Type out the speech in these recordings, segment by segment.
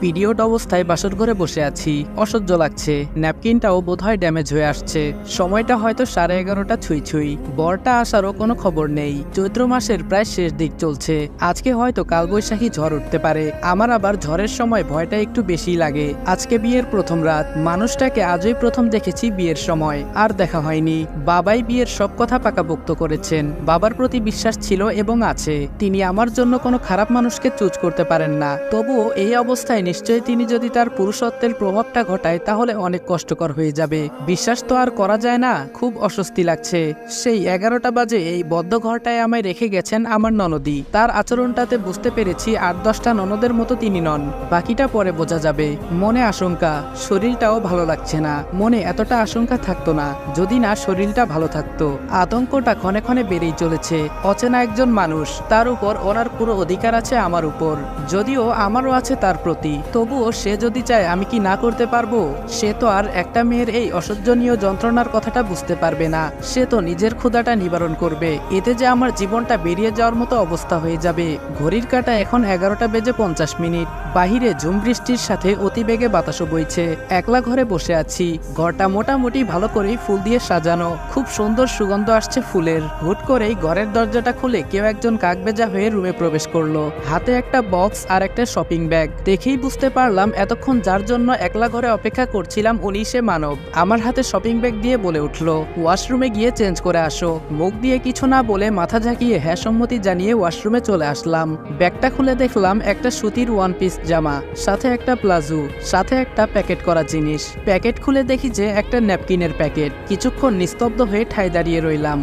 Period অবস্থায় বাসর ঘরে বসে আছি, অসহ্য লাগছে। ন্যাপকিনটাও বোধহয় ড্যামেজ হয়ে আসছে। সময়টা হয়তো 11:30 ছুঁই ছুঁই। বরটা আসারও কোনো খবর নেই। চৈত্র মাসের প্রায় শেষ দিক চলছে। আজকে হয়তো কালবৈশাখী ঝড় উঠতে পারে। আমার আবার ঝড়ের সময় ভয়টা একটু বেশি লাগে। আজকে বিয়ের প্রথম রাত। মানুষটাকে আজই প্রথম দেখেছি বিয়ের সময়, আর দেখা হয়নি। বাবাই বিয়ের সব কথা পাকাপোক্ত করেছেন। বাবার প্রতি বিশ্বাস ছিল এবং আছে। তিনি আমার জন্য কোনো খারাপ মানুষকে চুজ করতে পারেন না। তবুও এই অবস্থায় নিশ্চয়ই তিনি যদি তার পুরুষত্বের প্রভাবটা ঘটায় তাহলে অনেক কষ্টকর হয়ে যাবে। বিশ্বাস তো আর করা যায় না। খুব অস্বস্তি লাগছে। সেই 11টা বাজে এই বদ্ধ ঘরটায় আমায় রেখে গেছেন আমার ননদী। তার আচরণটাতে বুঝতে পেরেছি 8-10টা ননদের মতো তিনি নন। বাকিটা পরে বোঝা যাবে। মনে আশঙ্কা, শরীরটাও ভালো লাগছে না। মনে এতটা আশঙ্কা থাকতো না যদি না শরীরটা ভালো থাকতো। আতঙ্কটা ক্ষণে ক্ষণে বেড়েই চলেছে। অচেনা একজন মানুষ, তার উপর ওনার পুরো অধিকার আছে আমার উপর, যদিও আমারও আছে তার প্রতি। তবুও সে যদি চায় আমি কি না করতে পারবো? সে তো আর একটা মেয়ের এই অসহ্যনীয় যন্ত্রণার কথাটা বুঝতে পারবে না। সে তো নিজের ক্ষুধাটা নিবারণ করবে। এতে যে আমার জীবনটা বেরিয়ে যাওয়ার মতো অবস্থা হয়ে যাবে। ঘড়ির কাঁটা এখন 11:50। বাহিরে ঝুম বৃষ্টির সাথে অতিবেগে বাতাসও বইছে। একলা ঘরে বসে আছি। ঘরটা মোটামুটি ভালো করেই ফুল দিয়ে সাজানো। খুব সুন্দর সুগন্ধ আসছে ফুলের। হুট করেই ঘরের দরজাটা খুলে কেউ একজন কাকবেজা হয়ে রুমে প্রবেশ করলো। হাতে একটা বক্স আর একটা শপিং ব্যাগ। দেখেই বুঝতে পারলাম এতক্ষণ যার জন্য একলা ঘরে অপেক্ষা করছিলাম উনি সে মানব। আমার হাতে শপিং ব্যাগ দিয়ে বলে উঠলো, ওয়াশরুমে গিয়ে চেঞ্জ করে আসো। মুখ দিয়ে কিছু না বলে মাথা ঝাঁকিয়ে হ্যাঁ সম্মতি জানিয়ে ওয়াশরুমে চলে আসলাম। ব্যাগটা খুলে দেখলাম একটা সুতির ওয়ান পিস জামা, সাথে একটা প্লাজো, সাথে একটা প্যাকেট করা জিনিস। প্যাকেট খুলে দেখি যে একটা ন্যাপকিনের প্যাকেট। কিছুক্ষণ নিস্তব্ধ হয়ে ঠায় দাঁড়িয়ে রইলাম।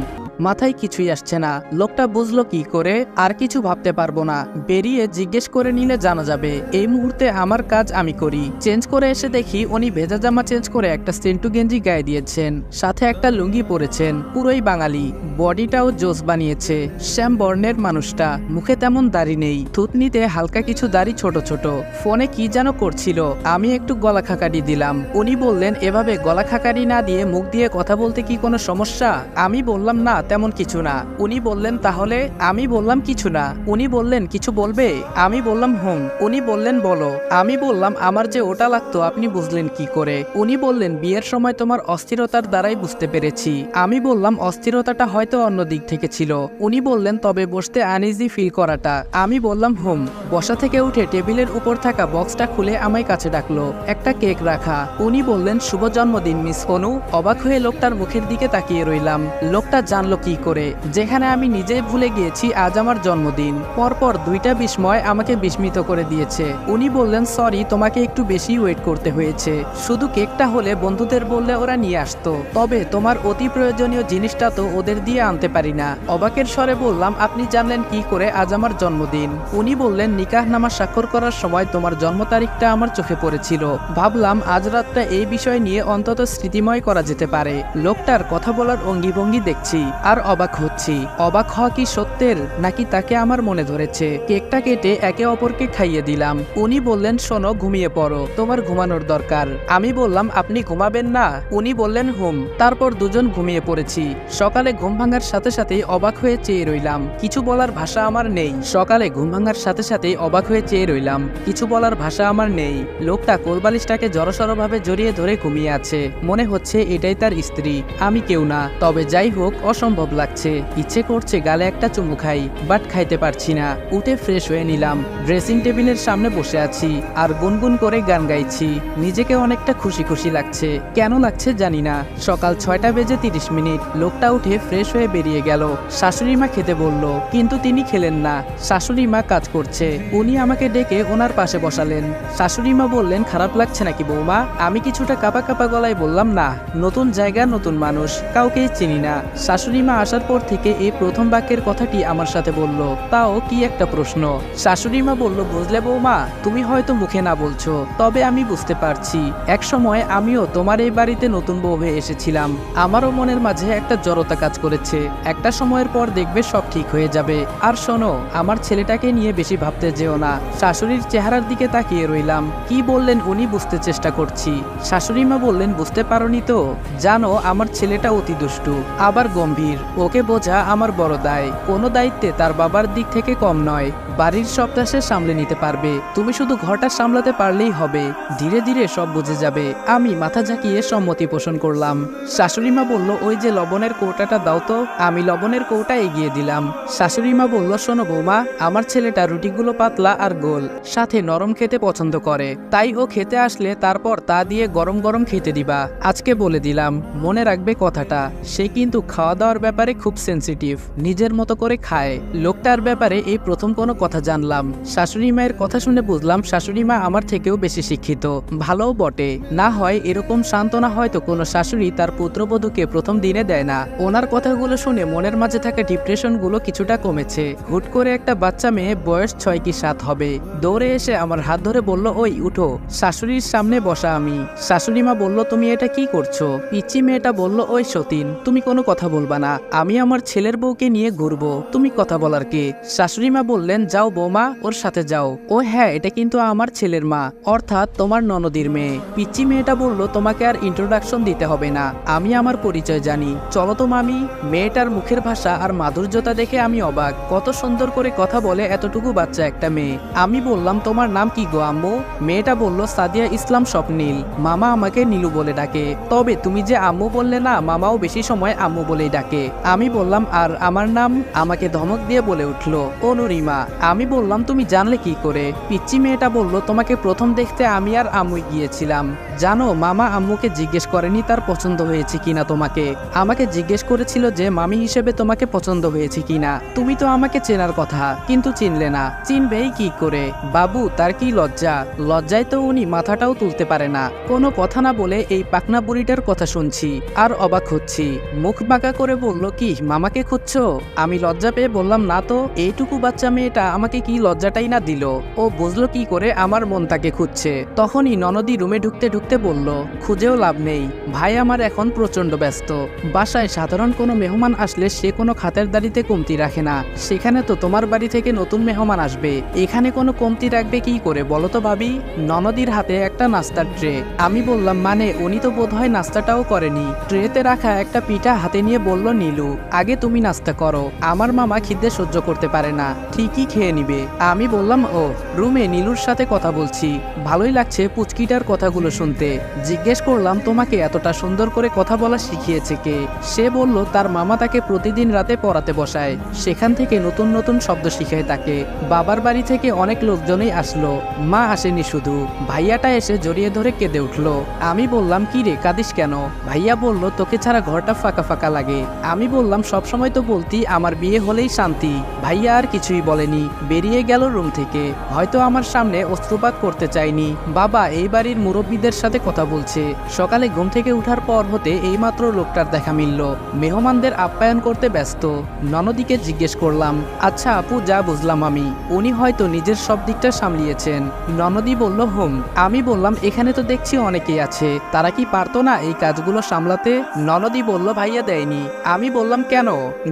মাথায় কিছুই আসছে না। লোকটা বুঝলো কি করে? আর কিছু ভাবতে পারবো না। বেরিয়ে জিজ্ঞেস করে নিলে জানা যাবে। এই মুহূর্তে আমার কাজ আমি করি। চেঞ্জ করে এসে দেখি উনি ভেজা জামা চেঞ্জ করে একটা সেন্টু গেঞ্জি গায়ে দিয়েছেন, সাথে একটা লুঙ্গি পরেছেন। পুরোই বাঙালি। বডিটাও জোস বানিয়েছে। শ্যাম বর্ণের মানুষটা। মুখে তেমন দাড়ি নেই। থুতনিতে হালকা কিছু দাড়ি ছোট ছোট। ফোনে কি যেন করছিল। আমি একটু গলা খাকারি দিলাম। উনি বললেন, এভাবে গলা খাকারি না দিয়ে মুখ দিয়ে কথা বলতে কি কোনো সমস্যা? আমি বললাম, না তেমন কিছু না। উনি বললেন, তাহলে? আমি বললাম, কিছু না। উনি বললেন, কিছু বলবে? আমি বললাম, হুম। উনি বললেন, বলো। আমি বললাম, আমার যে ওটা লাগতো আপনি বুঝলেন কি করে? উনি বললেন, বিয়ের সময় তোমার অস্থিরতার দ্বারাই বুঝতে পেরেছি। আমি বললাম, অস্থিরতাটা হয়তো অন্য দিক থেকে ছিল। উনি বললেন, তবে বসতে আনইজি ফিল করাটা। আমি বললাম, হুম। বসা থেকে উঠে টেবিলের উপর থাকা বক্সটা খুলে আমায় কাছে ডাকলো। একটা কেক রাখা। উনি বললেন, শুভ জন্মদিন মিস অনু। অবাক হয়ে লোকটার মুখের দিকে তাকিয়ে রইলাম। লোকটা জানলো কি করে যেখানে আমি নিজেই ভুলে গিয়েছি আজ আমার জন্মদিন? পরপর 2টা বিস্ময় আমাকে বিস্মিত করে দিয়েছে। উনি বললেন, সরি, তোমাকে একটু বেশি ওয়েট করতে হয়েছে। শুধু কেকটা হলে বন্ধুদের বললে ওরা নিয়ে আসতো, তবে তোমার অতি প্রয়োজনীয় জিনিসটা তো ওদের দিয়ে আনতে পারি না। অবাকের স্বরে বললাম, আপনি জানলেন কি করে আজ আমার জন্মদিন? উনি বললেন, নিকাহনামা স্বাক্ষর করার সময় তোমার জন্ম তারিখটা আমার চোখে পড়েছিল। ভাবলাম আজ রাতটা এই বিষয় নিয়ে অন্তত স্মৃতিময় করা যেতে পারে। লোকটার কথা বলার অঙ্গিভঙ্গি দেখছি আর অবাক হচ্ছি। অবাক হওয়া কি সত্যের, নাকি তাকে আমার মনে ধরেছে? কেকটা কেটে একে অপরকে খাইয়ে দিলাম। উনি বললেন, শোনো, ঘুমিয়ে পড়ো, তোমার ঘুমানোর দরকার। আমি বললাম, আপনি ঘুমাবেন না? উনি বললেন, হুম। তারপর দুজন ঘুমিয়ে পড়েছি। সকালে ঘুম ভাঙার সাথে সাথেই অবাক হয়ে চেয়ে রইলাম। কিছু বলার ভাষা আমার নেই। সকালে ঘুম ভাঙার সাথে সাথেই অবাক হয়ে চেয়ে রইলাম। কিছু বলার ভাষা আমার নেই। লোকটা কোলবালিশটাকে জড়সড়ভাবে জড়িয়ে ধরে ঘুমিয়ে আছে। মনে হচ্ছে এটাই তার স্ত্রী, আমি কেউ না। তবে যাই হোক, অসম্ভব লাগছে। ইচ্ছে করছে গালে একটা চুমু খাই, বাট খাইতে পারছি না। উঠে ফ্রেশ হয়ে নিলাম। ড্রেসিং টেবিলের সামনে বসে আছি আর গুনগুন করে গান গাইছি। নিজেকে অনেকটা খুশি খুশি লাগছে। কেন লাগছে জানি না। সকাল 6:30। লোকটা উঠে ফ্রেশ হয়ে বেরিয়ে গেল। শাশুড়ি মা খেতে বলল, কিন্তু তিনি খেলেন না। শাশুড়ি মা কাজ করছে। উনি আমাকে ডেকে ওনার পাশে বসালেন। শাশুড়ি মা বললেন, খারাপ লাগছে নাকি বৌমা? আমি কিছুটা কাঁপা কাঁপা গলায় বললাম, না, নতুন জায়গা, নতুন মানুষ, কাউকেই চিনি না। শাশুড়ি মা আসার পর থেকে এই প্রথম বাক্যের কথাটি আমার সাথে বলল, তাও কি একটা প্রশ্ন। শাশুড়ি মা বলল, বুঝলে বৌমা, তুমি হয়তো মুখে না বলছো, তবে আমি বুঝতে পারছি। এক সময় আমিও তোমার এই বাড়িতে নতুন বউ হয়ে এসেছিলাম। আমারও মনের মাঝে একটা জড়তা কাজ করেছে। একটা সময়ের পর দেখবে সব ঠিক হয়ে যাবে। আর শোনো, আমার ছেলেটাকে নিয়ে বেশি ভাবতে যেও না। শাশুড়ির চেহারার দিকে তাকিয়ে রইলাম। কি বললেন উনি বুঝতে চেষ্টা করছি। শাশুড়ি মা বললেন, বুঝতে পারোনি তো? জানো, আমার ছেলেটা অতি দুষ্টু, আবার গম্ভীর। শাশুড়ির, ওকে বোঝা আমার বড় দায়। কোনো দায়িত্বে তার বাবার দিক থেকে কম নয়। বাড়ির সবটা সে সামলে নিতে পারবে, তুমি শুধু ঘরটা সামলাতে পারলেই হবে। ধীরে ধীরে সব বুঝে যাবে। আমি মাথা ঝাঁকিয়ে সম্মতি পোষণ করলাম। শাশুড়িমা বলল, ওই যে লবণের কৌটাটা দাও তো। আমি লবণের কৌটা এগিয়ে দিলাম। শাশুড়িমা বলল, শোনো বৌমা, আমার ছেলেটা রুটিগুলো পাতলা আর গোল, সাথে নরম খেতে পছন্দ করে, তাই ও খেতে আসলে তারপর তা দিয়ে গরম গরম খেতে দিবা। আজকে বলে দিলাম, মনে রাখবে কথাটা। সে কিন্তু খাওয়া দাওয়ার ব্যাপারে খুব সেনসিটিভ, নিজের মতো করে খায়। লোকটার ব্যাপারে এই প্রথম কোনো কথা জানলাম। শাশুড়ি মায়ের কথা শুনে বুঝলাম শাশুড়ি মা আমার থেকেও বেশি শিক্ষিত, ভালোও বটে। না হয় এরকম সান্ত্বনা হয়তো কোনো শাশুড়ি তার পুত্রবধূকে প্রথম দিনে দেয় না। ওনার কথাগুলো শুনে মনের মাঝে থাকা ডিপ্রেশনগুলো কিছুটা কমেছে। হুট করে একটা বাচ্চা মেয়ে, বয়স 6 কি 7 হবে, দৌড়ে এসে আমার হাত ধরে বলল, ওই উঠো। শাশুড়ির সামনে বসা আমি। শাশুড়ি মা বলল, তুমি এটা কি করছো? পিচ্চি মেয়েটা বলল, ওই সতীন, তুমি কোনো কথা বলবা না, আমি আমার ছেলের বউকে নিয়ে ঘুরবো, তুমি কথা বলার কে? শাশুড়ি মা বললেন, যাও বৌমা, ওর সাথে যাও। ও হ্যাঁ, এটা কিন্তু আমার ছেলের মা, অর্থাৎ তোমার ননদির মেয়ে। পিচ্চি মেয়েটা বলল, তোমাকে আর ইন্ট্রোডাকশন দিতে হবে না, আমি আমার পরিচয় জানি, চলো তো মামি। মেয়েটার মুখের ভাষা আর মাধুর্যতা দেখে আমি অবাক। কত সুন্দর করে কথা বলে এতটুকু বাচ্চা একটা মেয়ে। আমি বললাম, তোমার নাম কি গো আম্মু? মেয়েটা বলল, সাদিয়া ইসলাম স্বপ্নীল, মামা আমাকে নীলু বলে ডাকে। তবে তুমি যে আম্মু বললে না, মামাও বেশি সময় আম্মু বলেই ডাকে। আমি বললাম, আর আমার নাম? আমাকে ধমক দিয়ে বলে উঠলো, অনুরিমা। আমি বললাম, তুমি জানলে কি করে? পিচ্চি মেয়েটা বলল, তোমাকে প্রথম দেখতে আমি আর আম্মুই গিয়েছিলাম। জানো, মামা আম্মুকে জিজ্ঞেস করেনি তার পছন্দ হয়েছে কিনা তোমাকে, আমাকে জিজ্ঞেস করেছিল যে মামি হিসেবে তোমাকে পছন্দ হয়েছে কিনা। তুমি তো আমাকে চেনার কথা, কিন্তু চিনলে না। চিনবেই কি করে? বাবু, তার কি লজ্জা? লজ্জায় তো উনি মাথাটাও তুলতে পারে না। কোনো কথা না বলে এই পাকনা বুড়িটার কথা শুনছি আর অবাক হচ্ছি। মুখ বাঁকা করে বলল, কি মামাকে খুঁজছো? আমি লজ্জা পেয়ে বললাম, না তো, এইটুকু বাচ্চা মেয়েটা আমাকে কি লজ্জাটাই না দিল। ও বুঝলো কি করে আমার মন তাকে খুঁজছে? তখনই ননদি রুমে ঢুকতে ঢুকতে বলল, খুঁজেও লাভ নেই, ভাই আমার এখন প্রচন্ড ব্যস্ত। বাসায় সাধারণ কোনো মেহমান আসলে সে কোনো খাতের দাড়িতে কমতি রাখে না, সেখানে তো তোমার বাড়ি থেকে নতুন মেহমান আসবে, এখানে কোনো কমতি রাখবে কি করে বলো তো ভাবি? ননদির হাতে একটা নাস্তার ট্রে। আমি বললাম, মানে উনি তো বোধহয় নাস্তাটাও করেনি। ট্রেতে রাখা একটা পিঠা হাতে নিয়ে বলল, নীলু, আগে তুমি নাস্তা করো, আমার মামা খিদে সহ্য করতে পারে না, ঠিকই খেয়ে নিবে। আমি বললাম, ও রুমে নীলুর সাথে কথা বলছি, ভালোই লাগছে পুচকিটার কথাগুলো শুনতে। জিজ্ঞেস করলাম, তোমাকে এতটা সুন্দর করে কথা বলা শিখিয়েছে কে? সে বলল, তার মামা তাকে প্রতিদিন রাতে পড়াতে বসায়, সেখান থেকে নতুন নতুন শব্দ শিখায় তাকে। বাবার বাড়ি থেকে অনেক লোকজনই আসলো, মা আসেনি শুধু। ভাইয়াটা এসে জড়িয়ে ধরে কেঁদে উঠলো। আমি বললাম, কি রে, কাঁদিস কেন? ভাইয়া বলল, তোকে ছাড়া ঘরটা ফাঁকা ফাঁকা লাগে। আমি বললাম, সবসময় তো বলতি আমার বিয়ে হলেই শান্তি। ভাইয়া আর কিছুই বলেনি, বেরিয়ে গেল রুম থেকে। হয়তো আমার সামনে অস্ত্রপাত করতে চাইনি। বাবা এই বাড়ির মুরব্বীদের সাথে কথা বলছে। সকালে ঘুম থেকে উঠার পর হতে এইমাত্র লোকটার দেখা মিলল, মেহমানদের আপ্যায়ন করতে ব্যস্ত। ননদিকে জিজ্ঞেস করলাম, আচ্ছা আপু, যা বুঝলাম আমি, উনি হয়তো নিজের সব দিকটা সামলিয়েছেন। ননদি বলল, হুম। আমি বললাম, এখানে তো দেখছি অনেকেই আছে, তারা কি পারতো না এই কাজগুলো সামলাতে? ননদি বলল, ভাইয়া দেয়নি। আমি বললাম, কেন?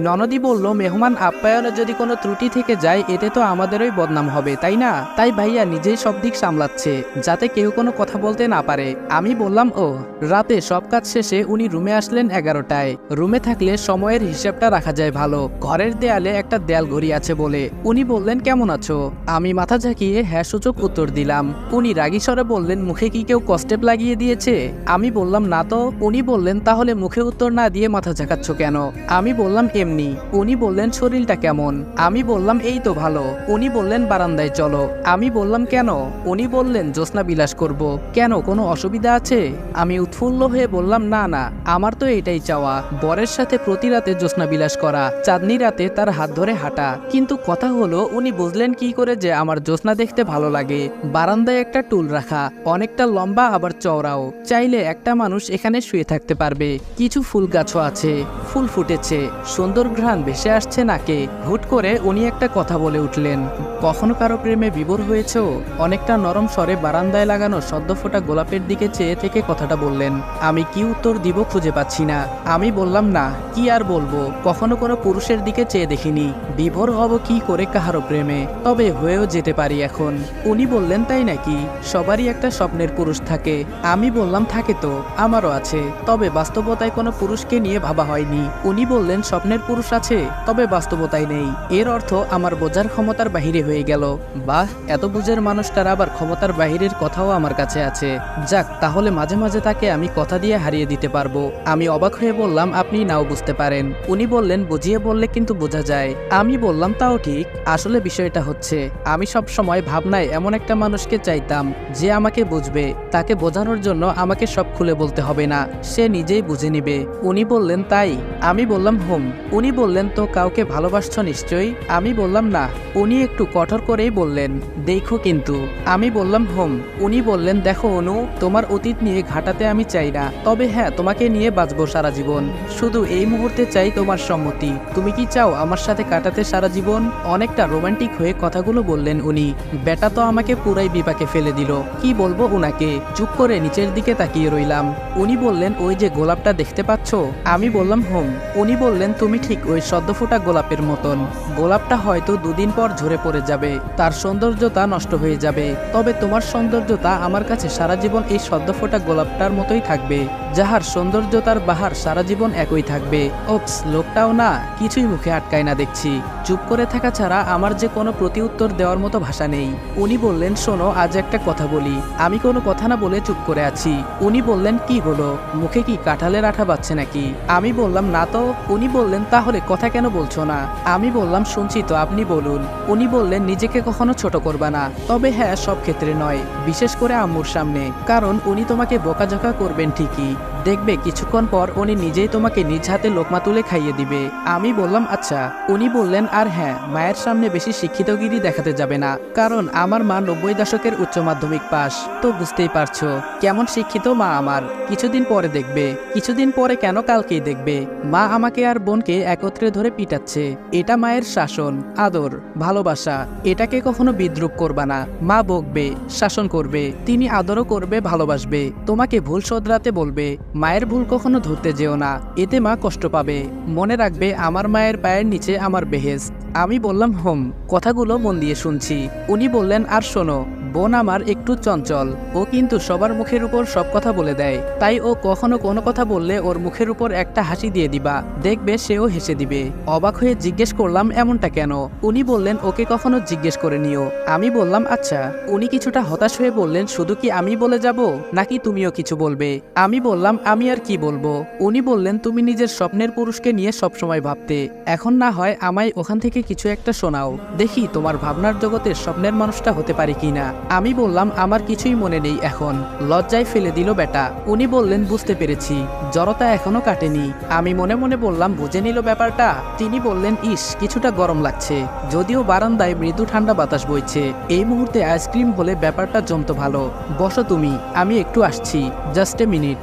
ননদি বলল, মেহমান আপ্যায়নে যদি কোনো ত্রুটি থেকে যায় এতে তো আমাদেরই বদনাম হবে, তাই না? তাই ভাইয়া নিজেই সব দিক সামলাচ্ছে, যাতে কেউ কোনো কথা বলতে না পারে। আমি বললাম, ও। রাতে সব কাজ শেষে উনি রুমে আসলেন 11টায়। রুমে থাকলে সময়ের হিসেবটা রাখা যায় ভালো। ঘরের দেয়ালে একটা দেয়াল ঘড়ি আছে বলে উনি বললেন, কেমন আছো? আমি মাথা ঝাঁকিয়ে হ্যাঁ সূচক উত্তর দিলাম। উনি রাগী স্বরে বললেন, মুখে কি কেউ কস্টেপ লাগিয়ে দিয়েছে? আমি বললাম, না তো। উনি বললেন, তাহলে মুখে উত্তর না দিয়ে মাথা ঝাঁকাচ্ছ কেন? আমি বললাম, এমনি। উনি বললেন, শরীরটা কেমন? আমি বললাম, এই তো ভালো। উনি বললেন, বারান্দায় চলো। আমি বললাম, কেন? উনি বললেন, জ্যোৎস্না বিলাস করব। কেন, কোনো অসুবিধা আছে? আমি উৎফুল্ল হয়ে বললাম, না না, আমার তো এটাই চাওয়া, বরের সাথে প্রতি রাতে জ্যোৎস্না বিলাস করা, চাঁদনি রাতে তার হাত ধরে হাঁটা। কিন্তু কথা হলো, উনি বুঝলেন কি করে যে আমার জ্যোৎস্না দেখতে ভালো লাগে? বারান্দায় একটা টুল রাখা, অনেকটা লম্বা আবার চওড়াও, চাইলে একটা মানুষ এখানে শুয়ে থাকতে পারবে। কিছু ফুল গাছও আছে, ফুল ফুটেছে, সুন্দর ঘ্রাণ ভেসে আসছে নাকে। হুট করে উনি একটা কথা বলে উঠলেন, কখনো কারো প্রেমে বিভোর হয়েছো? অনেকটা নরম স্বরে বারান্দায় লাগানো সদ্য ফোটা গোলাপের দিকে চেয়ে থেকে কথাটা বললেন। আমি কি উত্তর দিব খুঁজে পাচ্ছি না। আমি বললাম, না, কি আর বলবো, কখনো কোনো পুরুষের দিকে চেয়ে দেখিনি, বিভোর হব কি করে কাহারো প্রেমে, তবে হয়েও যেতে পারি এখন। উনি বললেন, তাই নাকি? সবারই একটা স্বপ্নের পুরুষ থাকে। আমি বললাম, থাকে তো, আমারও আছে, তবে বাস্তবতায় কোনো পুরুষকে নিয়ে ভাবা হয়নি। উনি বললেন স্বপ্নের পুরুষ আছে, তবে বাস্তবতায় নেই। এর অর্থ আমার বোঝার ক্ষমতার বাহিরে হয়ে গেল। বাহ, এত বুঝের মানুষটার আবার ক্ষমতার বাহিরের কথাও আমার কাছে আছে। যাক, তাহলে মাঝে মাঝে তাকে আমি কথা দিয়ে হারিয়ে দিতে পারবো। আমি অবাক হয়ে বললাম, আপনি নাও বুঝতে পারেন। উনি বললেন, বুঝিয়ে বললে কিন্তু বোঝা যায়। আমি বললাম, তাও ঠিক। আসলে বিষয়টা হচ্ছে, আমি সব সময় ভাবনায় এমন একটা মানুষকে চাইতাম যে আমাকে বুঝবে। তাকে বোঝানোর জন্য আমাকে সব খুলে বলতে হবে না, সে নিজেই বুঝে নিবে। উনি বললেন, তাই? আমি বললাম, হুম। উনি বললেন, তো কাউকে ভালোবাসছো নিশ্চয়ই? আমি বললাম, না। উনি একটু কঠোর করেই বললেন, দেখো কিন্তু। আমি বললাম, হুম। উনি বললেন, দেখো অনু, তোমার অতীত নিয়ে ঘাটাতে আমি চাই না, তবে হ্যাঁ, তোমাকে নিয়ে বাঁচবো সারা জীবন। শুধু এই মুহূর্তে চাই তোমার সম্মতি। তুমি কি চাও আমার সাথে কাটাতে সারা জীবন? অনেকটা রোমান্টিক হয়ে কথাগুলো বললেন উনি। বেটা তো আমাকে পুরাই বিপাকে ফেলে দিল। কি বলবো উনাকে? চুপ করে নিচের দিকে তাকিয়ে রইলাম। উনি বললেন, ওই যে গোলাপটা দেখতে পাচ্ছ? আমি বললাম, হুম। উনি বললেন, তুমি ঠিক ওই সদ্য ফোটা গোলাপের মতন। গোলাপটা হয়তো দুদিন পর ঝরে পড়ে যাবে, তার সৌন্দর্যতা নষ্ট হয়ে যাবে, তবে তোমার সৌন্দর্যতা আমার কাছে সারা জীবন এই সদ্য ফোটা গোলাপটার মতোই থাকবে, যাহার সৌন্দর্যতার বাহার সারা জীবন একই থাকবে। ওপস, লোকটাও না কিছুই মুখে আটকায় না দেখছি। চুপ করে থাকা ছাড়া আমার যে কোনো প্রতি উত্তর দেওয়ার মতো ভাষা নেই। উনি বললেন, শোনো, আজ একটা কথা বলি। আমি কোনো কথা না বলে চুপ করে আছি। উনি বললেন, কি হলো? মুখে কি কাঁঠালের আঠা বাজছে নাকি? আমি বললাম, না তো। উনি বললেন, তাহলে কথা কেন বলছো না? আমি বললাম, শুনছি তো, আপনি বলুন। উনি বললেন, নিজেকে কখনো ছোট করবা না, তবে হ্যাঁ, সব ক্ষেত্রে নয়, বিশেষ করে আম্মুর সামনে। কারণ উনি তোমাকে বকাঝকা করবেন ঠিকই, দেখবে কিছুক্ষণ পর উনি নিজেই তোমাকে নিজ হাতে লোকমা তুলে খাইয়ে দিবে। আমি বললাম, আচ্ছা। উনি বললেন, আর হ্যাঁ, মায়ের সামনে বেশি শিক্ষিতগিরি দেখাতে যাবে না, কারণ আমার মা 90 দশকের উচ্চ মাধ্যমিক পাস, তো বুঝতেই পারছো কেমন শিক্ষিত মা আমার। কিছুদিন পরে দেখবে। কিছুদিন পরে কেন, কালকেই দেখবে। মা আমাকে আর বোনকে একত্রে ধরে পিটাচ্ছে। এটা মায়ের শাসন, আদর, ভালোবাসা। এটাকে কখনো বিদ্রুপ করবা না। মা বকবে, শাসন করবে, তিনি আদরও করবে, ভালোবাসবে, তোমাকে ভুল শোধরাতে বলবে। মায়ের ভুল কখনো ধরতে যেও না, এতে মা কষ্ট পাবে। মনে রাখবে, আমার মায়ের পায়ের নিচে আমার বেহেশত। আমি বললাম, হোম। কথাগুলো মন দিয়ে শুনছি। উনি বললেন, আর শোনো, বোন আমার একটু চঞ্চল, ও কিন্তু সবার মুখের উপর সব কথা বলে দেয়, তাই ও কখনো কোনো কথা বললে ওর মুখের উপর একটা হাসি দিয়ে দিবা, দেখবে সেও হেসে দিবে। অবাক হয়ে জিজ্ঞেস করলাম, এমনটা কেন? উনি বললেন, ওকে কখনো জিজ্ঞেস করে নিও। আমি বললাম, আচ্ছা। উনি কিছুটা হতাশ হয়ে বললেন, শুধু কি আমি বলে যাব, নাকি তুমিও কিছু বলবে? আমি বললাম, আমি আর কি বলবো? উনি বললেন, তুমি নিজের স্বপ্নের পুরুষকে নিয়ে সবসময় ভাবতে, এখন না হয় আমায় ওখান থেকে কিছু একটা শোনাও, দেখি তোমার ভাবনার জগতে স্বপ্নের মানুষটা হতে পারে কিনা। আমি বললাম, আমার কিছুই মনে নেই এখন। লজ্জায় ফেলে দিল বেটা। উনি বললেন, বুঝতে পেরেছি, জড়তা এখনো কাটেনি। আমি মনে মনে বললাম, বুঝে নিল ব্যাপারটা। তিনি বললেন, ইস, কিছুটা গরম লাগছে, যদিও বারান্দায় মৃদু ঠান্ডা বাতাস বইছে। এই মুহূর্তে আইসক্রিম হলে ব্যাপারটা জমতো ভালো। বসো তুমি, আমি একটু আসছি, জাস্ট এ মিনিট।